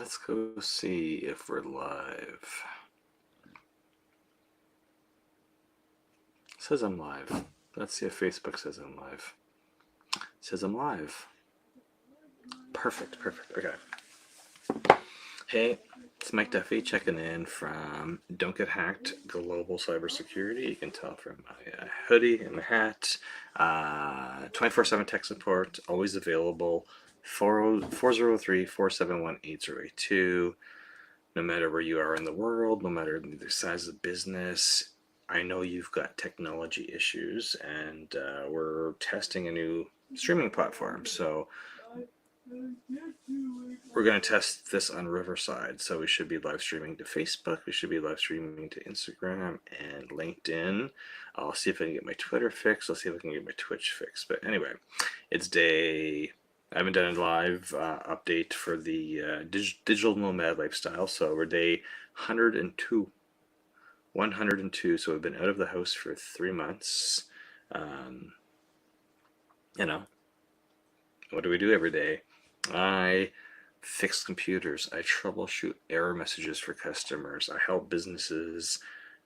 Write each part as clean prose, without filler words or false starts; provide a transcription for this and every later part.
Let's go see if we're live. It says I'm live. Let's see if Facebook says I'm live. It says I'm live. Perfect. Okay. Hey, it's Mike Duffy checking in from Don't Get Hacked Global Cybersecurity. You can tell from my hoodie and my hat. 24/7 tech support, always available. 403-471-8082. No matter where you are in the world, no matter the size of business, I know you've got technology issues, and we're testing a new streaming platform. So we're going to test this on Riverside. So we should be live streaming to Facebook. We should be live streaming to Instagram and LinkedIn. I'll see if I can get my Twitter fixed. I'll see if I can get my Twitch fixed. But anyway, it's day... I haven't done a live update for the digital nomad lifestyle. So we're day 102. 102. So we've been out of the house for 3 months. What do we do every day? I fix computers. I troubleshoot error messages for customers. I help businesses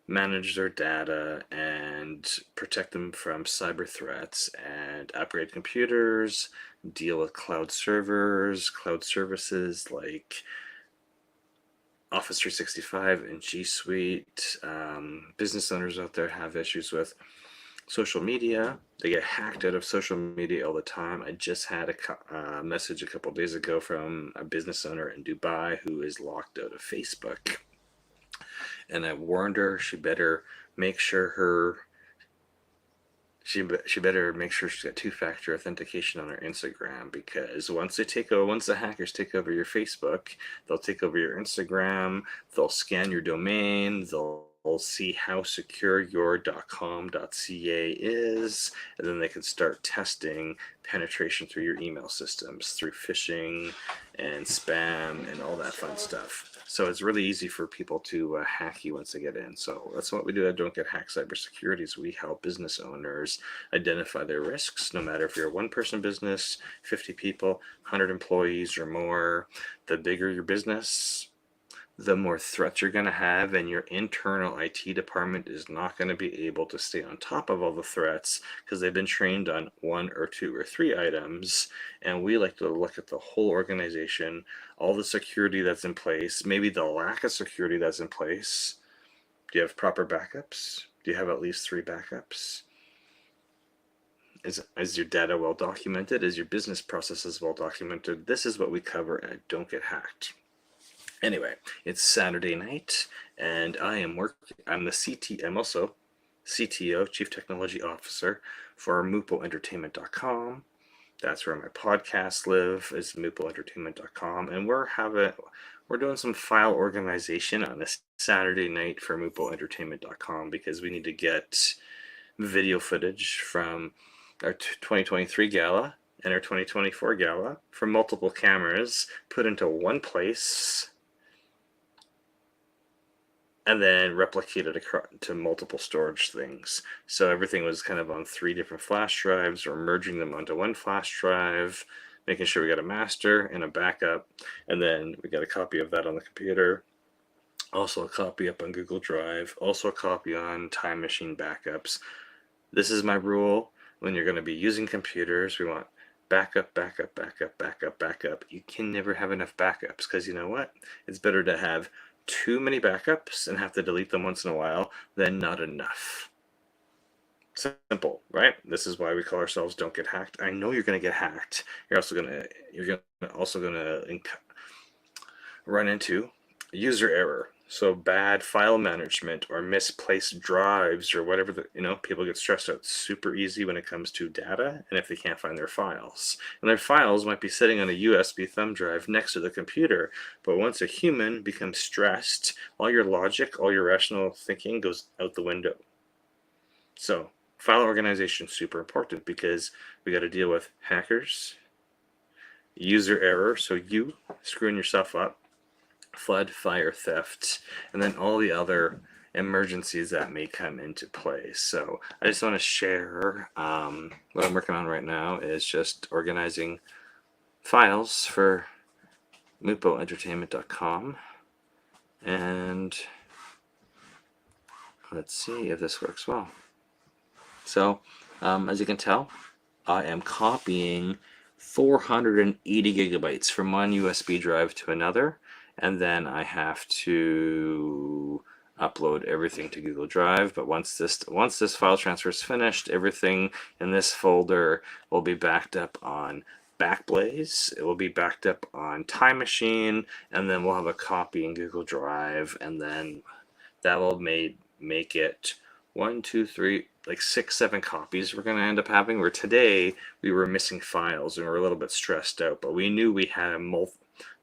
manage their data and protect them from cyber threats and upgrade computers, deal with cloud servers, cloud services like Office 365 and G Suite. Business owners out there have issues with social media. They get hacked out of social media all the time. I just had a message a couple days ago from a business owner in Dubai who is locked out of Facebook. And I warned her she better make sure she's got two-factor authentication on her Instagram, because once the hackers take over your Facebook, they'll take over your Instagram, they'll scan your domain, they'll see how secure your .com.ca is, and then they can start testing penetration through your email systems through phishing and spam and all that fun stuff. So it's really easy for people to hack you once they get in. So that's what we do at Don't Get Hacked Cybersecurity, is we help business owners identify their risks, no matter if you're a one-person business, 50 people, 100 employees or more. The bigger your business, the more threats you're going to have, and your internal IT department is not going to be able to stay on top of all the threats because they've been trained on 1 or 2 or 3 items. And we like to look at the whole organization, all the security that's in place, maybe the lack of security that's in place. Do you have proper backups? Do you have at least 3 backups? Is your data well documented? Is your business processes well documented? This is what we cover at Don't Get Hacked. Anyway, it's Saturday night, and I'm also CTO, Chief Technology Officer, for MupoEntertainment.com. That's where my podcasts live, is MupoEntertainment.com, and we're doing some file organization on this Saturday night for MupoEntertainment.com, because we need to get video footage from our 2023 gala and our 2024 gala from multiple cameras put into one place, and then replicated across to multiple storage things. So everything was kind of on 3 different flash drives. We're merging them onto one flash drive, making sure we got a master and a backup, and then we got a copy of that on the computer. Also a copy up on Google Drive, also a copy on Time Machine backups. This is my rule. When you're going to be using computers, we want backup. You can never have enough backups, because you know what? It's better to have too many backups and have to delete them once in a while than not enough. Simple, right? This is why we call ourselves Don't Get Hacked. I know you're going to get hacked. You're also going to run into user error. So bad file management or misplaced drives or whatever, people get stressed out. It's super easy when it comes to data, and if they can't find their files. And their files might be sitting on a USB thumb drive next to the computer, but once a human becomes stressed, all your logic, all your rational thinking goes out the window. So file organization is super important, because we got to deal with hackers, user error, so you screwing yourself up, flood, fire, theft, and then all the other emergencies that may come into play. So I just want to share what I'm working on right now is just organizing files for mupoentertainment.com, and let's see if this works well. So, as you can tell, I am copying 480 gigabytes from one USB drive to another, and then I have to upload everything to Google Drive. But once this file transfer is finished, everything in this folder will be backed up on Backblaze. It will be backed up on Time Machine, and then we'll have a copy in Google Drive, and then that will make it 1, 2, 3, like 6, 7 copies we're going to end up having. Where today we were missing files and we were a little bit stressed out, but we knew we had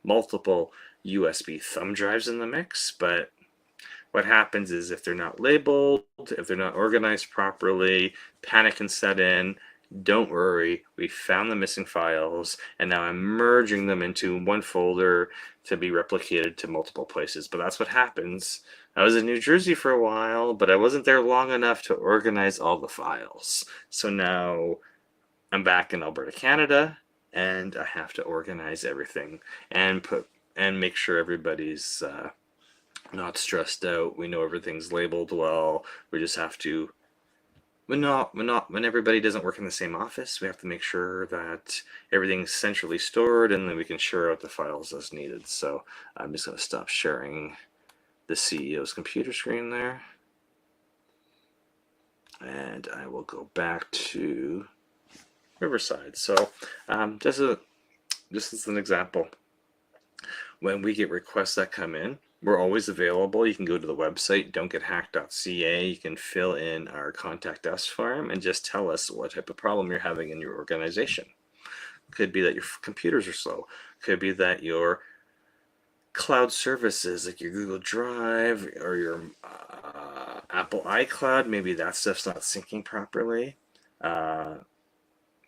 multiple USB thumb drives in the mix. But what happens is if they're not labeled, if they're not organized properly, panic can set in. Don't worry, we found the missing files, and now I'm merging them into one folder to be replicated to multiple places. But that's what happens. I was in New Jersey for a while, but I wasn't there long enough to organize all the files. So now I'm back in Alberta, Canada, and I have to organize everything and make sure everybody's not stressed out. We know everything's labeled well. We just have to, when everybody doesn't work in the same office, we have to make sure that everything's centrally stored, and then we can share out the files as needed. So I'm just going to stop sharing the CEO's computer screen there, and I will go back to Riverside. So just as an example, when we get requests that come in, we're always available. You can go to the website, don'tgethacked.ca. You can fill in our contact us form and just tell us what type of problem you're having in your organization. Could be that your computers are slow. Could be that your cloud services like your Google Drive or your Apple iCloud, maybe that stuff's not syncing properly.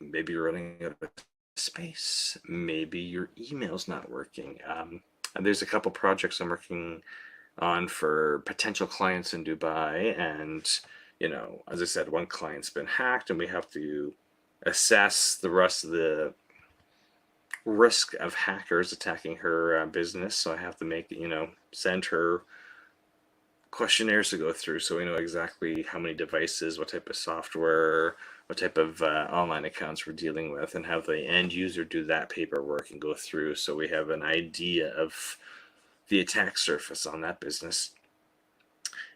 Maybe you're running out of space. Maybe your email's not working. And there's a couple projects I'm working on for potential clients in Dubai, and as I said, one client's been hacked, and we have to assess the rest of the risk of hackers attacking her business. So I have to send her questionnaires to go through, so we know exactly how many devices, what type of software, what type of online accounts we're dealing with, and have the end user do that paperwork and go through, so we have an idea of the attack surface on that business.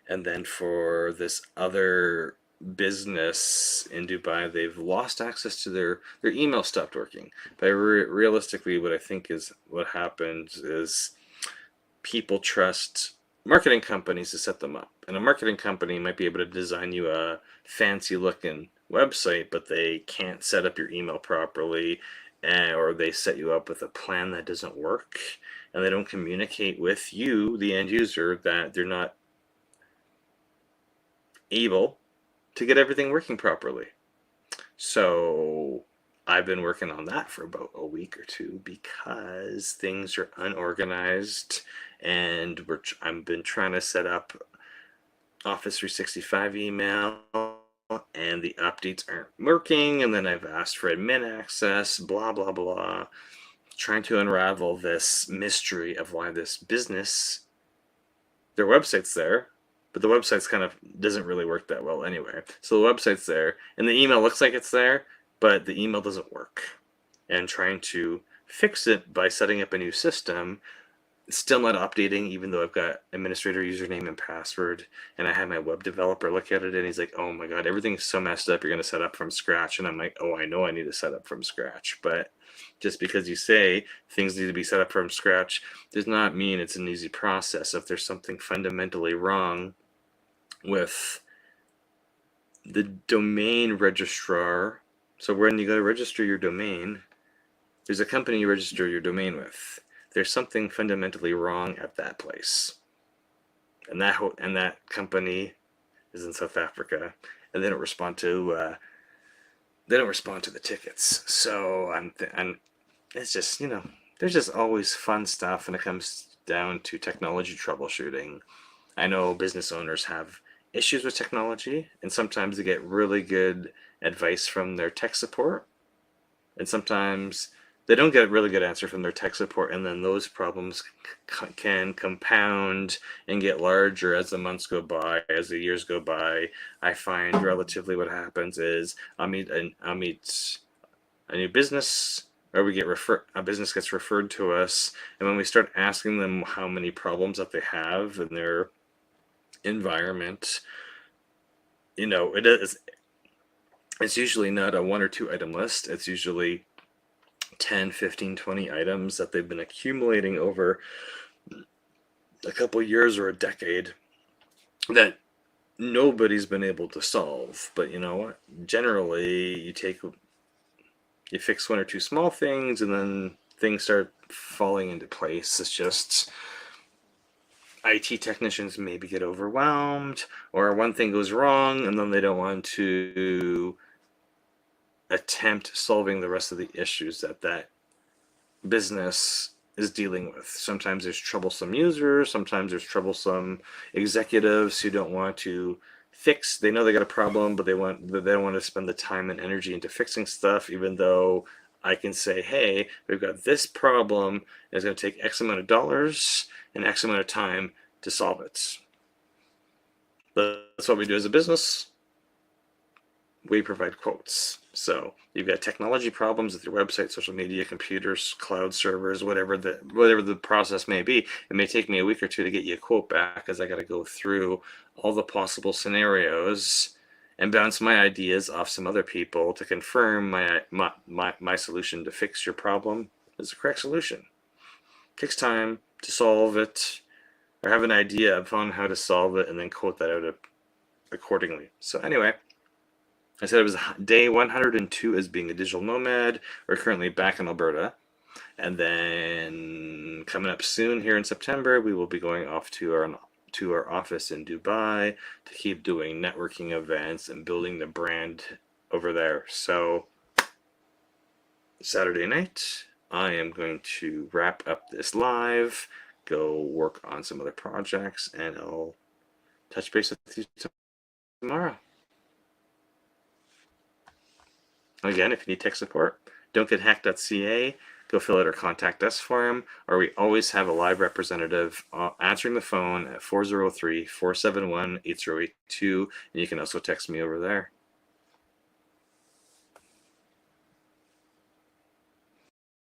And then for this other business in Dubai, they've lost access to their email stopped working. But realistically, what I think is what happens is people trust marketing companies to set them up. And a marketing company might be able to design you a fancy looking website, but they can't set up your email properly, or they set you up with a plan that doesn't work, and they don't communicate with you, the end user, that they're not able to get everything working properly. So I've been working on that for about a week or two because things are unorganized, and I've been trying to set up Office 365 email, and the updates aren't working, and then I've asked for admin access, blah, blah, blah, trying to unravel this mystery of why this business, their website's there, but the website's kind of doesn't really work that well anyway. So the website's there, and the email looks like it's there, but the email doesn't work. And trying to fix it by setting up a new system, it's still not updating, even though I've got administrator username and password, and I had my web developer look at it, and he's like, oh my god, everything's so messed up, you're going to set up from scratch. And I'm like, oh, I know I need to set up from scratch, but just because you say things need to be set up from scratch does not mean it's an easy process. If there's something fundamentally wrong with the domain registrar, so when you go to register your domain, there's a company you register your domain with. There's something fundamentally wrong at that place, and that company is in South Africa, and they don't respond to the tickets. So it's just there's just always fun stuff when it comes down to technology troubleshooting. I know business owners have issues with technology, and sometimes they get really good advice from their tech support, and sometimes they don't get a really good answer from their tech support, and then those problems can compound and get larger as the months go by, as the years go by. I find relatively what happens is I'll meet a new business, or a business gets referred to us, and when we start asking them how many problems that they have in their environment, it's usually not a 1 or 2 item list. It's usually 10, 15, 20 items that they've been accumulating over a couple years or a decade that nobody's been able to solve. But you know what? Generally, you fix 1 or 2 small things, and then things start falling into place. It's just IT technicians maybe get overwhelmed, or one thing goes wrong, and then they don't want to attempt solving the rest of the issues that business is dealing with. Sometimes there's troublesome users, sometimes there's troublesome executives who don't want to fix. They know they got a problem, but they don't want to spend the time and energy into fixing stuff, even though I can say, hey, we've got this problem, and it's going to take X amount of dollars and X amount of time to solve it. That's what we do as a business. We provide quotes. So you've got technology problems with your website, social media, computers, cloud servers, whatever the process may be. It may take me a week or 2 to get you a quote back, as I got to go through all the possible scenarios and bounce my ideas off some other people to confirm my solution to fix your problem is the correct solution. It takes time to solve it, or have an idea upon how to solve it, and then quote that out accordingly. So anyway, I said it was day 102 as being a digital nomad. We're currently back in Alberta. And then coming up soon here in September, we will be going off to our office in Dubai to keep doing networking events and building the brand over there. So Saturday night, I am going to wrap up this live, go work on some other projects, and I'll touch base with you tomorrow. Again, if you need tech support, don'tgethacked.ca. Go fill out our contact us form, or we always have a live representative answering the phone at 403-471-8082, and you can also text me over there.